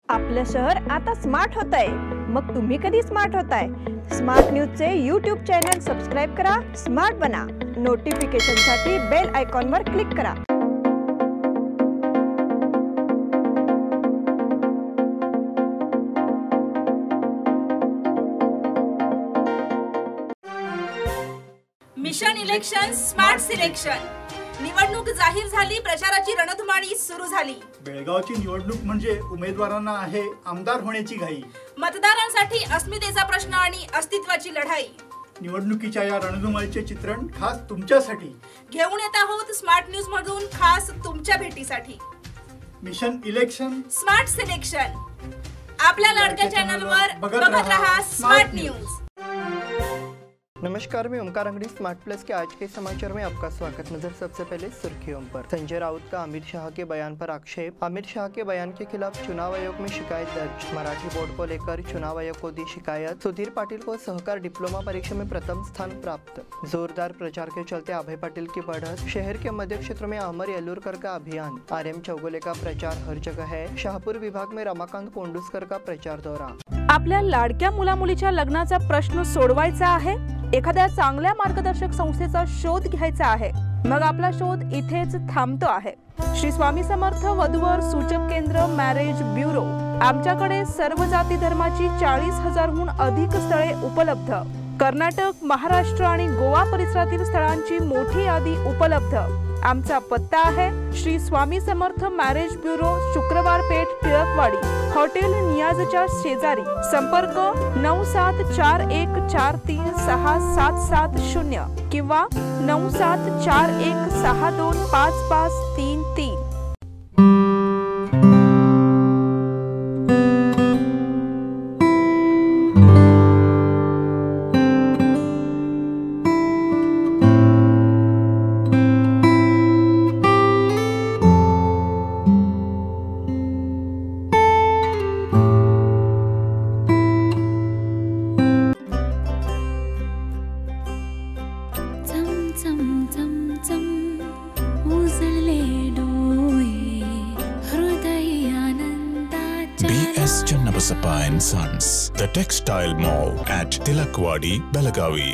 आपलं शहर आता स्मार्ट होत आहे। मग तुम्ही कधी स्मार्ट होताय? स्मार्ट न्यूजचे YouTube चॅनल सबस्क्राइब करा, स्मार्ट बना। नोटिफिकेशनसाठी बेल आयकॉनवर क्लिक करा। मिशन इलेक्शन स्मार्ट सिलेक्शन निवडणूक जाहीर झाली, प्रचाराची रणधुमाळी सुरू झाली। बेळगावची निवडणूक म्हणजे उमेदवारांना आहे आमदार होण्याची घाई, मतदारांसाठी अस्मितेचा प्रश्न आणि अस्तित्वाची लढाई। निवडणुकीच्या या रणधुमाळीचे चित्रण खास तुमच्यासाठी घेऊन येत आहोत स्मार्ट न्यूज मधून, खास तुमच्या भेटीसाठी। मिशन इलेक्शन स्मार्ट सिलेक्शन आपल्या लाडक्या चॅनलवर बघत रहा स्मार्ट न्यूज। नमस्कार, मैं ओमकार अंगड़ी स्मार्ट प्लस के आज के समाचार में आपका स्वागत। नजर सबसे पहले सुर्खियों पर। संजय राउत का अमित शाह के बयान पर आक्षेप। अमित शाह के बयान के खिलाफ चुनाव आयोग में शिकायत दर्ज। मराठी बोर्ड को लेकर चुनाव आयोग को दी शिकायत। सुधीर पाटिल को सहकार डिप्लोमा परीक्षा में प्रथम स्थान प्राप्त। जोरदार प्रचार के चलते अभय पाटिल की बढ़त। शहर के मध्य क्षेत्र में अमर येलुरकर का अभियान। RM चौगुले का प्रचार हर जगह है। शाहपुर विभाग में रमाकांत कोंडुस्कर का प्रचार दौरा। आपल्या लाडक्या मुलामुलीच्या लग्नाचा प्रश्न सोडवायचा आहे? एखाद्या चांगल्या मार्गदर्शक संस्थेचा शोध घ्यायचा आहे? मग आपला शोध इथेच थांबतो आहे। श्री स्वामी समर्थ वधूवर सूचक केंद्र मॅरेज ब्युरो। आमच्याकडे सर्व जाती धर्माची 40,000हून अधिक स्थळे उपलब्ध। कर्नाटक, महाराष्ट्र आणि गोवा परिसरातील स्थळांची मोठी यादी उपलब्ध। आमचा पत्ता आहे श्री स्वामी समर्थ मॅरेज ब्युरो, शुक्रवार पेठ, टिळकवाडी, हॉटेल नियाजच्या शेजारी। संपर्क 9741436770 किंवा 9741625533। BS Channabasappa and Sons, the textile mall at Tilakwadi, Belagavi.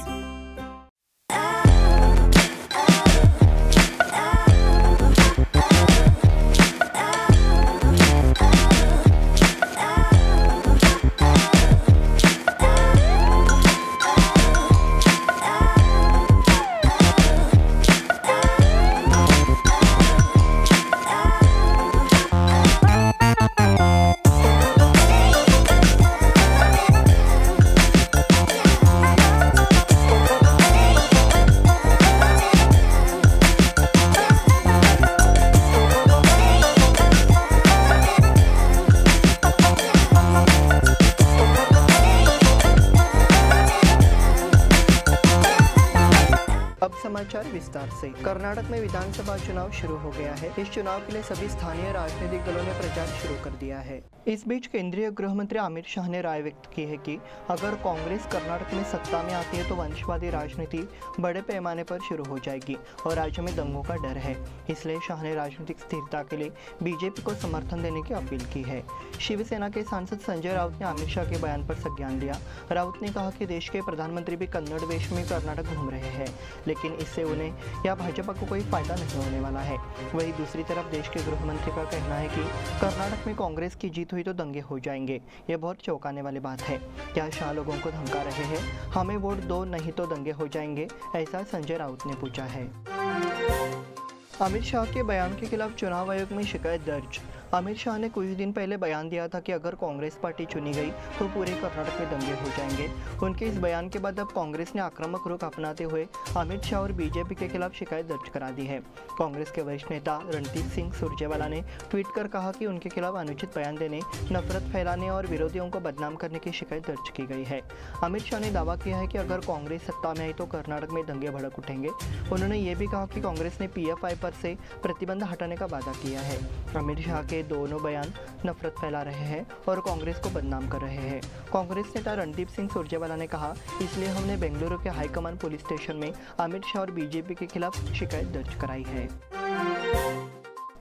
अब समाचार विस्तार से। कर्नाटक में विधानसभा चुनाव शुरू हो गया है। इस चुनाव के लिए सभी स्थानीय राजनीतिक दलों ने प्रचार शुरू कर दिया है। इस बीच केंद्रीय गृह मंत्री अमित शाह ने राय व्यक्त की है कि अगर कांग्रेस कर्नाटक में सत्ता में आती है तो वंशवादी राजनीति बड़े पैमाने पर शुरू हो जाएगी और राज्य में दंगों का डर है। इसलिए शाह ने राजनीतिक स्थिरता के लिए बीजेपी को समर्थन देने की अपील की है। शिवसेना के सांसद संजय राउत ने अमित शाह के बयान पर संज्ञान लिया। राउत ने कहा कि देश के प्रधानमंत्री भी कन्नड़ वेश में कर्नाटक घूम रहे हैं, लेकिन इससे उन्हें या भाजपा को कोई फायदा नहीं होने वाला है। वहीं दूसरी तरफ देश के गृह मंत्री का कहना है कि कर्नाटक में कांग्रेस की जीत हुई तो दंगे हो जाएंगे। ये बहुत चौंकाने वाली बात है। क्या शाह लोगों को धमका रहे हैं? हमें वोट दो, नहीं तो दंगे हो जाएंगे, ऐसा संजय राउत ने पूछा है। अमित शाह के बयान के खिलाफ चुनाव आयोग में शिकायत दर्ज। अमित शाह ने कुछ दिन पहले बयान दिया था कि अगर कांग्रेस पार्टी चुनी गई तो पूरे कर्नाटक में दंगे हो जाएंगे। उनके इस बयान के बाद अब कांग्रेस ने आक्रामक रुख अपनाते हुए अमित शाह और बीजेपी के खिलाफ शिकायत दर्ज करा दी है। कांग्रेस के वरिष्ठ नेता रणदीप सिंह सुरजेवाला ने ट्वीट कर कहा कि उनके खिलाफ अनुचित बयान देने, नफरत फैलाने और विरोधियों को बदनाम करने की शिकायत दर्ज की गई है। अमित शाह ने दावा किया है कि अगर कांग्रेस सत्ता में आई तो कर्नाटक में दंगे भड़क उठेंगे। उन्होंने ये भी कहा कि कांग्रेस ने PFI पर से प्रतिबंध हटाने का वादा किया है। अमित शाह के दोनों बयान नफरत फैला रहे हैं और कांग्रेस को बदनाम कर रहे हैं। कांग्रेस नेता रणदीप सिंह सुरजेवाला ने कहा, इसलिए हमने बेंगलुरु के हाईकमान पुलिस स्टेशन में अमित शाह और बीजेपी के खिलाफ शिकायत दर्ज कराई है।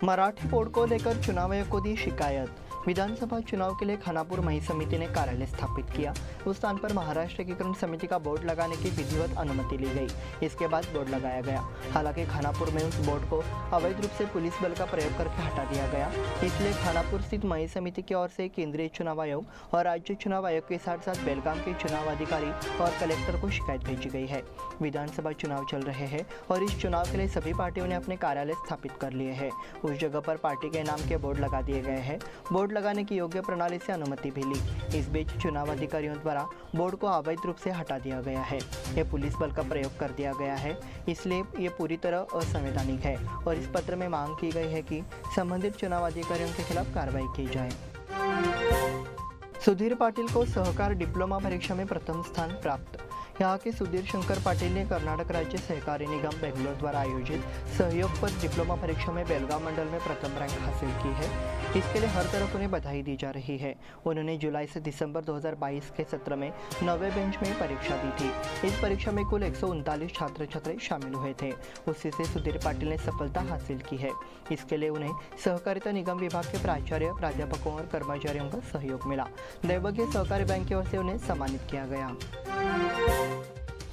मराठी बोर्ड को लेकर चुनाव आयोग को दी शिकायत। विधानसभा चुनाव के लिए खानापुर मही समिति ने कार्यालय स्थापित किया। उस स्थान पर महाराष्ट्र एकीकरण समिति का बोर्ड लगाने की विधिवत अनुमति ली गई। इसके बाद बोर्ड लगाया गया। हालांकि खानापुर में उस बोर्ड को अवैध रूप से पुलिस बल का प्रयोग करके हटा दिया गया। इसलिए खानापुर स्थित मही समिति की ओर से केंद्रीय चुनाव आयोग और राज्य चुनाव आयोग के साथ साथ बेलगाम के चुनाव अधिकारी और कलेक्टर को शिकायत भेजी गई है। विधानसभा चुनाव चल रहे हैं और इस चुनाव के लिए सभी पार्टियों ने अपने कार्यालय स्थापित कर लिए हैं। उस जगह पर पार्टी के नाम के बोर्ड लगा दिए गए हैं। बोर्ड लगाने की योग्य प्रणाली से अनुमति भी ली। इस बीच चुनाव अधिकारियों द्वारा बोर्ड को अवैध रूप से हटा दिया गया है। ये पुलिस बल का प्रयोग कर दिया गया है, इसलिए ये पूरी तरह असंवैधानिक है और इस पत्र में मांग की गई है कि संबंधित चुनाव अधिकारियों के खिलाफ कार्रवाई की जाए। सुधीर पाटिल को सहकार डिप्लोमा परीक्षा में प्रथम स्थान प्राप्त। यहाँ के सुधीर शंकर पाटिल ने कर्नाटक राज्य सहकारी निगम बेंगलोर द्वारा आयोजित सहयोग पर डिप्लोमा परीक्षा में बेलगाम मंडल में प्रथम रैंक हासिल की है। इसके लिए हर तरफ उन्हें बधाई दी जा रही है। उन्होंने जुलाई से दिसंबर 2022 के सत्र में 9वें बेंच में परीक्षा दी थी। इस परीक्षा में कुल 139 छात्र छात्राएं शामिल हुए थे। उसी से सुधीर पाटिल ने सफलता हासिल की है। इसके लिए उन्हें सहकारिता निगम विभाग के प्राचार्य, प्राध्यापकों और कर्मचारियों का सहयोग मिला। दैवज्ञ सहकारी बैंक की ओर से उन्हें सम्मानित किया गया।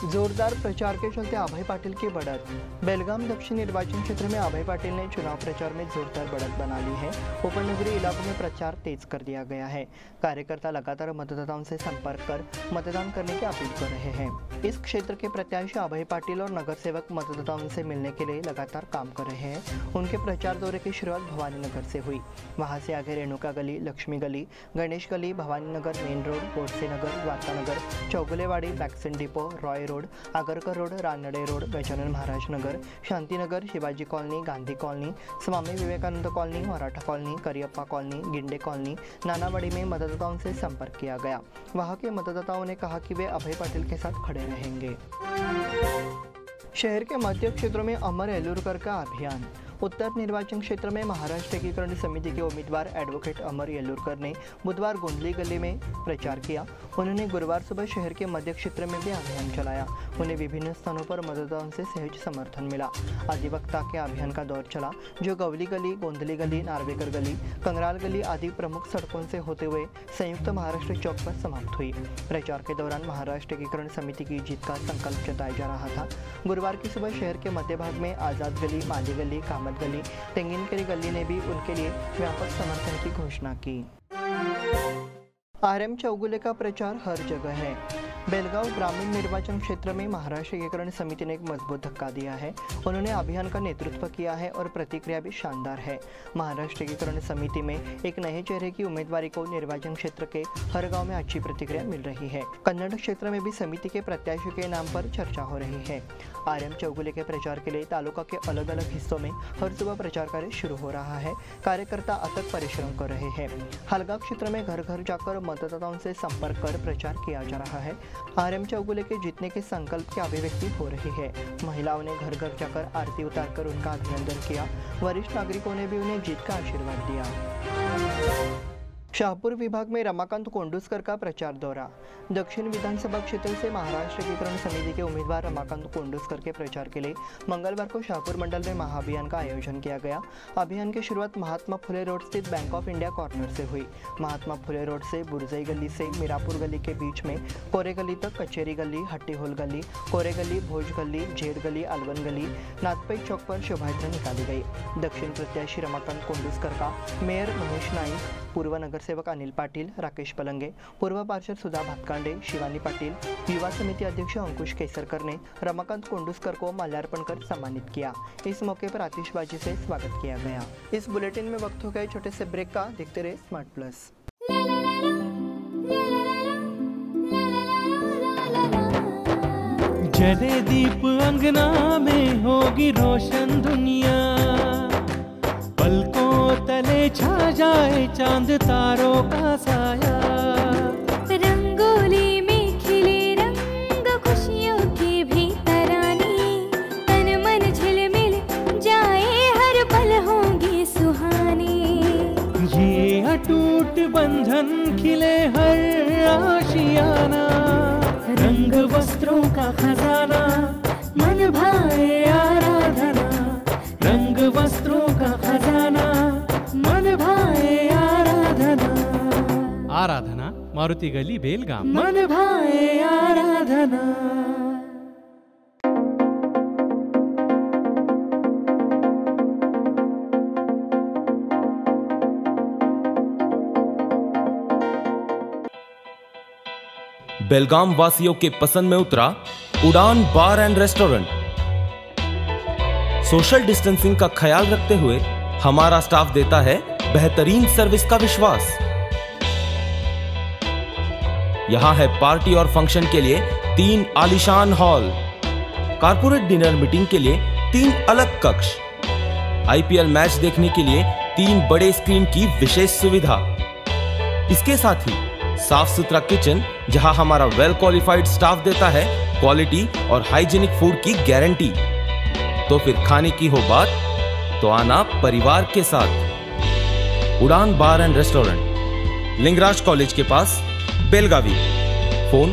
जोरदार प्रचार के चलते अभय पाटिल की बढ़त। बेलगाम दक्षिण निर्वाचन क्षेत्र में अभय पाटिल ने चुनाव प्रचार में जोरदार बढ़त बना ली है। उपनगरीय इलाकों में प्रचार तेज कर दिया गया है। कार्यकर्ता लगातार मतदाताओं से संपर्क कर मतदान करने की अपील कर रहे हैं। इस क्षेत्र के प्रत्याशी अभय पाटिल और नगर सेवक मतदाताओं से मिलने के लिए लगातार काम कर रहे हैं। उनके प्रचार दौरे की शुरुआत भवानी नगर से हुई। वहां से आगे रेणुका गली, Lakshmi Gali, Ganesh Gali, Bhavani Nagar main road, Godse Nagar, Dwarka Nagar, Chougulewadi, vaccine depot, Roy road, Agarkar road, Ranade road, Gajanan Maharaj Nagar, Shantinagar, Shivaji colony, Gandhi colony, Swami Vivekanand colony, Maratha colony, Kariappa colony, Ginde colony, Nanawadi में मतदाताओं से संपर्क किया गया। वहां के मतदाताओं ने कहा कि वे अभय पाटिल के साथ खड़े रहेंगे। शहर के मध्य क्षेत्रों में अमर येलुरकर का अभियान। उत्तर निर्वाचन क्षेत्र में महाराष्ट्र एकीकरण समिति के उम्मीदवार एडवोकेट अमर येलुरकर ने बुधवार गोंदली गली में प्रचार किया। उन्होंने गुरुवार सुबह शहर के मध्य क्षेत्र में भी अभियान चलाया। उन्हें विभिन्न स्थानों पर मतदाताओं से सहज समर्थन मिला। अधिवक्ता के अभियान का दौर चला, जो गवली गली, गोंदली गली, नार्वेकर गली, कंगराल गली आदि प्रमुख सड़कों से होते हुए संयुक्त महाराष्ट्र चौक पर समाप्त हुई। प्रचार के दौरान महाराष्ट्र एकीकरण समिति की जीत का संकल्प जताया जा रहा था। गुरुवार की सुबह शहर के मध्य भाग में आजाद गली, माली गली, कामत गली, तेंगिनकेरी गली ने भी उनके लिए व्यापक समर्थन की घोषणा की। RM चौगुले का प्रचार हर जगह है। बेलगांव ग्रामीण निर्वाचन क्षेत्र में महाराष्ट्र एकीकरण समिति ने एक मजबूत धक्का दिया है। उन्होंने अभियान का नेतृत्व किया है और प्रतिक्रिया भी शानदार है। महाराष्ट्र एकीकरण समिति में एक नए चेहरे की उम्मीदवारी को निर्वाचन क्षेत्र के हर गांव में अच्छी प्रतिक्रिया मिल रही है। कन्नड़ क्षेत्र में भी समिति के प्रत्याशी के नाम पर चर्चा हो रही है। RM चौगुले के प्रचार के लिए तालुका के अलग अलग हिस्सों में हर सुबह प्रचार कार्य शुरू हो रहा है। कार्यकर्ता अथक परिश्रम कर रहे हैं। हलगा क्षेत्र में घर घर जाकर मतदाताओं से संपर्क कर प्रचार किया जा रहा है। RM चौगुले के जीतने के संकल्प की अभिव्यक्ति हो रही है। महिलाओं ने घर घर जाकर आरती उतारकर उनका अभिनंदन किया। वरिष्ठ नागरिकों ने भी उन्हें जीत का आशीर्वाद दिया। शाहपुर विभाग में रमाकांत कोंडुस्कर का प्रचार दौरा। दक्षिण विधानसभा क्षेत्र से महाराष्ट्र एकीकरण समिति के उम्मीदवार रमाकांत कोंडुस्कर के प्रचार के लिए मंगलवार को शाहपुर मंडल में महाअभियान का आयोजन किया गया। अभियान की शुरुआत महात्मा फुले रोड स्थित बैंक ऑफ इंडिया कॉर्नर से हुई। महात्मा फुले रोड से बुरजई गली से मीरापुर गली के बीच में कोरे गली तक कचेरी गली, हट्टी होल गली, कोरे गली, भोज गली, जेड गली, अलवन गली, नाथपई चौक पर शोभायात्रा निकाली गई। दक्षिण प्रत्याशी रमाकांत कोंडुस्कर का मेयर महेश नाईक, पूर्व नगर सेवक अनिल पाटिल, राकेश पलंगे, पूर्व पार्षद सुधा भातकांडे, शिवानी पाटिल, युवा समिति अध्यक्ष अंकुश केसरकर ने रमाकांत कोंडुस्कर को माल्यार्पण कर सम्मानित किया। इस मौके पर आतिशबाजी से स्वागत किया गया। इस बुलेटिन में वक्त हो गए छोटे से ब्रेक का। देखते रहे स्मार्ट प्लस। जले दीप अंगना में होगी रोशन दुनिया, पलकों तले छा जाए चांद तारों का साया। रंगोली में खिले रंग खुशियों की भी तरानी, तन मन झिलमिल जाए हर पल होंगी सुहानी। ये अटूट बंधन खिले हर आशियाना, रंग वस्त्रों का खजाना मन भाए आराधना। रंग वस्त्रों का खजाना मन भाए आराधना। आराधना, मारुति गली, बेलगाम। मन भाए आराधना। बेलगाम वासियों के पसंद में उतरा उड़ान बार एंड रेस्टोरेंट। सोशल डिस्टेंसिंग का ख्याल रखते हुए हमारा स्टाफ देता है बेहतरीन सर्विस का विश्वास। यहां है पार्टी और फंक्शन के लिए 3 आलीशान हॉल, कारपोरेट डिनर मीटिंग के लिए 3 अलग कक्ष, IPL मैच देखने के लिए 3 बड़े स्क्रीन की विशेष सुविधा। इसके साथ ही साफ सुथरा किचन, जहां हमारा वेल क्वालिफाइड स्टाफ देता है क्वालिटी और हाइजीनिक फूड की गारंटी। तो फिर खाने की हो बात तो आना परिवार के साथ। उड़ान बार एंड रेस्टोरेंट, लिंगराज कॉलेज के पास, बेलगावी। फोन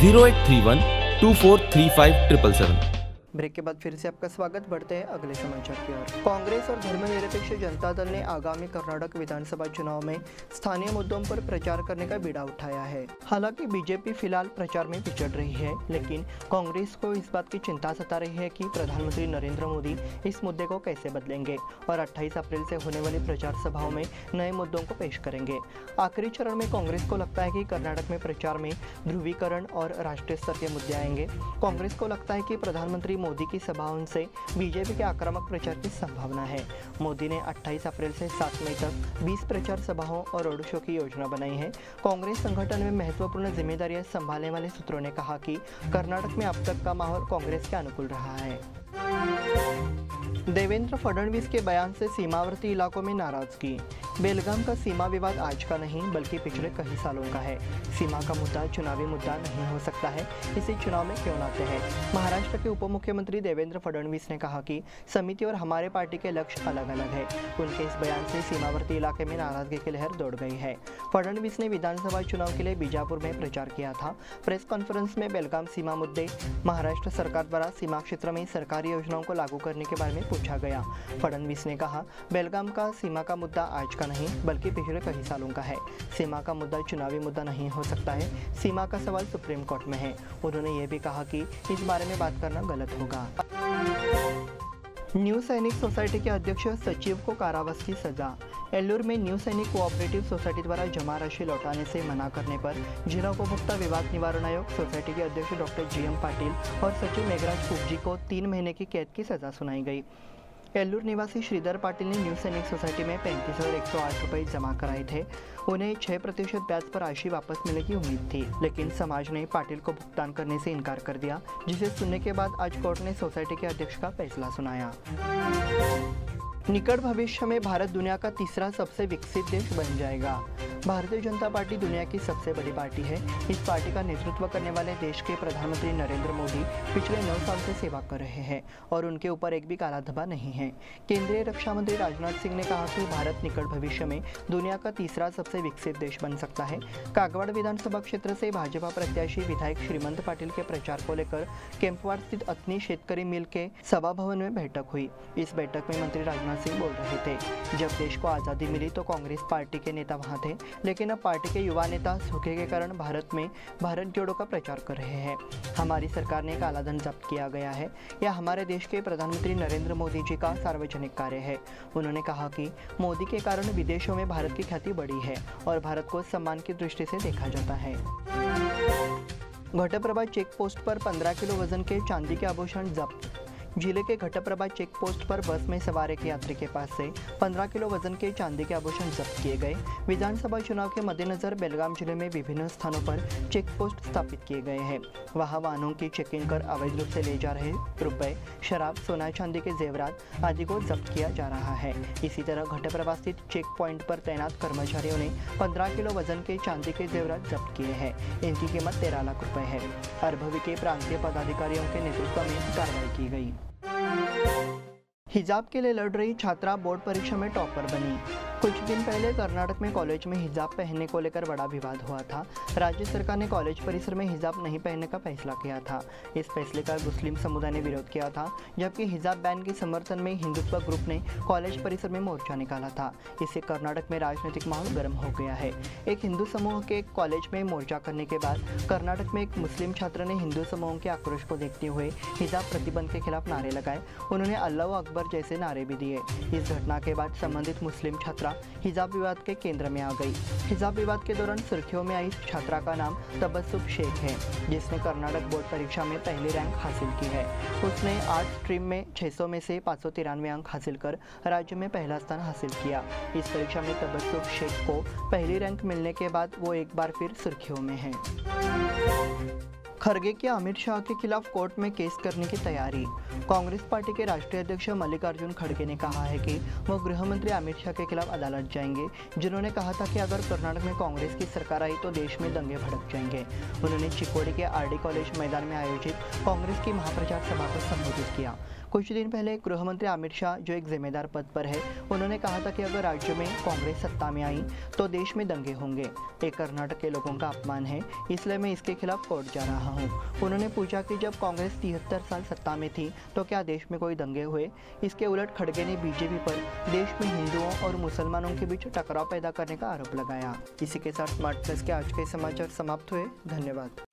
0831 2435 777। ब्रेक के बाद फिर से आपका स्वागत। बढ़ते हैं अगले समाचार की ओर। कांग्रेस और धर्मनिरपेक्ष जनता दल ने आगामी कर्नाटक विधानसभा चुनाव में स्थानीय मुद्दों पर प्रचार करने का बीड़ा उठाया है। हालांकि बीजेपी फिलहाल प्रचार में पिछड़ रही है, लेकिन कांग्रेस को इस बात की चिंता सता रही है कि प्रधानमंत्री नरेंद्र मोदी इस मुद्दे को कैसे बदलेंगे और 28 अप्रैल से होने वाली प्रचार सभाओं में नए मुद्दों को पेश करेंगे। आखिरी चरण में कांग्रेस को लगता है कि कर्नाटक में प्रचार में ध्रुवीकरण और राष्ट्रीय स्तर के मुद्दे आएंगे। कांग्रेस को लगता है कि प्रधानमंत्री मोदी की सभाओं से बीजेपी के आक्रामक प्रचार की संभावना है। मोदी ने 28 अप्रैल से 7 मई तक 20 प्रचार सभाओं और रोड शो की योजना बनाई है। कांग्रेस संगठन में महत्वपूर्ण जिम्मेदारियां संभालने वाले सूत्रों ने कहा कि कर्नाटक में अब तक का माहौल कांग्रेस के अनुकूल रहा है। देवेंद्र फडणवीस के बयान से सीमावर्ती इलाकों में नाराजगी। बेलगाम का सीमा विवाद आज का नहीं बल्कि पिछले कई सालों का है। सीमा का मुद्दा चुनावी मुद्दा नहीं हो सकता है, इसे चुनाव में क्यों लाते हैं। महाराष्ट्र के उप मुख्यमंत्री देवेंद्र फडणवीस ने कहा कि समिति और हमारे पार्टी के लक्ष्य अलग अलग है। उनके इस बयान से सीमावर्ती इलाके में नाराजगी की लहर दौड़ गई है। फडणवीस ने विधानसभा चुनाव के लिए बीजापुर में प्रचार किया था। प्रेस कॉन्फ्रेंस में बेलगाम सीमा मुद्दे, महाराष्ट्र सरकार द्वारा सीमा क्षेत्र में सरकारी योजनाओं को लागू करने के बारे में पूछा गया। फडणवीस ने कहा, बेलगाम का सीमा का मुद्दा आज का नहीं बल्कि पिछले कई सालों का है। सीमा का मुद्दा चुनावी मुद्दा नहीं हो सकता है। सीमा का सवाल सुप्रीम कोर्ट में है। उन्होंने ये भी कहा कि इस बारे में बात करना गलत होगा। न्यू सैनिक सोसाइटी के अध्यक्ष सचिव को कारावास की सजा। एल्लूर में न्यू सैनिक कोऑपरेटिव सोसाइटी द्वारा जमा राशि लौटाने से मना करने पर जिला उपभोक्ता विवाद निवारण आयोग सोसाइटी के अध्यक्ष डॉक्टर GM पाटिल और सचिव मेघराज कुब्जी को 3 महीने की कैद की सजा सुनाई गई। एल्लूर निवासी श्रीधर पाटिल ने न्यू सैनिक सोसाइटी में 35,108 रुपये जमा कराए थे। उन्हें 6% ब्याज पर राशि वापस मिलने की उम्मीद थी, लेकिन समाज ने पाटिल को भुगतान करने से इनकार कर दिया, जिसे सुनने के बाद आज कोर्ट ने सोसाइटी के अध्यक्ष का फैसला सुनाया। निकट भविष्य में भारत दुनिया का तीसरा सबसे विकसित देश बन जाएगा। भारतीय जनता पार्टी दुनिया की सबसे बड़ी पार्टी है। इस पार्टी का नेतृत्व करने वाले देश के प्रधानमंत्री नरेंद्र मोदी पिछले 9 साल से सेवा कर रहे हैं और उनके ऊपर एक भी काला धब्बा नहीं है। केंद्रीय रक्षा मंत्री राजनाथ सिंह ने कहा कि भारत निकट भविष्य में दुनिया का तीसरा सबसे विकसित देश बन सकता है। कागवाड़ विधानसभा क्षेत्र से भाजपा प्रत्याशी विधायक श्रीमंत पाटिल के प्रचार को लेकर केम्पवाड़ स्थित अतनी शेतकरी मिल के सभा भवन में बैठक हुई। इस बैठक में मंत्री राजनाथ सिंह बोल रहे थे। जब देश को आज़ादी मिली तो कांग्रेस पार्टी के नेता वहां थे, लेकिन अब पार्टी के युवा नेता सूखे के कारण भारत में भारत जोड़ो का प्रचार कर रहे हैं। हमारी सरकार ने काला धन जब्त किया गया है। यह हमारे देश के प्रधानमंत्री नरेंद्र मोदी जी का सार्वजनिक कार्य है। उन्होंने कहा कि मोदी के कारण विदेशों में भारत की ख्याति बढ़ी है और भारत को सम्मान की दृष्टि से देखा जाता है। घटप्रभा चेक पोस्ट पर 15 किलो वजन के चांदी के आभूषण जब्त। जिले के घटप्रभा चेक पोस्ट पर बस में सवार एक यात्री के पास से 15 किलो वजन के चांदी के आभूषण जब्त किए गए। विधानसभा चुनाव के मद्देनजर बेलगाम जिले में विभिन्न स्थानों पर चेक पोस्ट स्थापित किए गए हैं। वहां वाहनों की चेकिंग कर अवैध रूप से ले जा रहे रुपए, शराब, सोना चांदी के जेवरात आदि को जब्त किया जा रहा है। इसी तरह घटप्रभा स्थित चेक पॉइंट पर तैनात कर्मचारियों ने 15 किलो वजन के चांदी के जेवरात जब्त किए हैं। इनकी कीमत 13 लाख रुपए है। अरभवी के प्रांतीय पदाधिकारियों के नेतृत्व में कार्रवाई की गई। हिजाब के लिए लड़ रही छात्रा बोर्ड परीक्षा में टॉपर बनी। कुछ दिन पहले कर्नाटक में कॉलेज में हिजाब पहनने को लेकर बड़ा विवाद हुआ था। राज्य सरकार ने कॉलेज परिसर में हिजाब नहीं पहनने का फैसला किया था। इस फैसले का मुस्लिम समुदाय ने विरोध किया था, जबकि हिजाब बैन के समर्थन में हिंदुत्व ग्रुप ने कॉलेज परिसर में मोर्चा निकाला था। इससे कर्नाटक में राजनीतिक माहौल गर्म हो गया है। एक हिंदू समूह के कॉलेज में मोर्चा करने के बाद कर्नाटक में एक मुस्लिम छात्र ने हिंदू समूह के आक्रोश को देखते हुए हिजाब प्रतिबंध के खिलाफ नारे लगाए। उन्होंने अल्लाह अकबर जैसे नारे भी दिए। इस घटना के बाद संबंधित मुस्लिम छात्रा हिजाब विवाद के केंद्र में आ गई। हिजाब विवाद के दौरान सुर्खियों में आई छात्रा का नाम तबस्सुम शेख है, जिसने कर्नाटक बोर्ड परीक्षा में पहली रैंक हासिल की है। उसने आर्ट्स स्ट्रीम में 600 में से 593 अंक हासिल कर राज्य में पहला स्थान हासिल किया। इस परीक्षा में तबस्सुम शेख को पहली रैंक मिलने के बाद वो एक बार फिर सुर्खियों में है। खरगे की अमित शाह के खिलाफ कोर्ट में केस करने की तैयारी। कांग्रेस पार्टी के राष्ट्रीय अध्यक्ष मल्लिकार्जुन खड़गे ने कहा है कि वो गृह मंत्री अमित शाह के खिलाफ अदालत जाएंगे, जिन्होंने कहा था कि अगर कर्नाटक में कांग्रेस की सरकार आई तो देश में दंगे भड़क जाएंगे। उन्होंने चिक्कोडी के आरडी कॉलेज मैदान में आयोजित कांग्रेस की महाप्रचार सभा को संबोधित किया। कुछ दिन पहले गृह मंत्री अमित शाह, जो एक जिम्मेदार पद पर है, उन्होंने कहा था कि अगर राज्य में कांग्रेस सत्ता में आई तो देश में दंगे होंगे। ये कर्नाटक के लोगों का अपमान है, इसलिए मैं इसके खिलाफ कोर्ट जा रहा हूं। उन्होंने पूछा कि जब कांग्रेस 73 साल सत्ता में थी तो क्या देश में कोई दंगे हुए। इसके उलट खड़गे ने बीजेपी पर देश में हिंदुओं और मुसलमानों के बीच टकराव पैदा करने का आरोप लगाया। इसी के साथ स्मार्ट प्लस के आज के समाचार समाप्त हुए। धन्यवाद।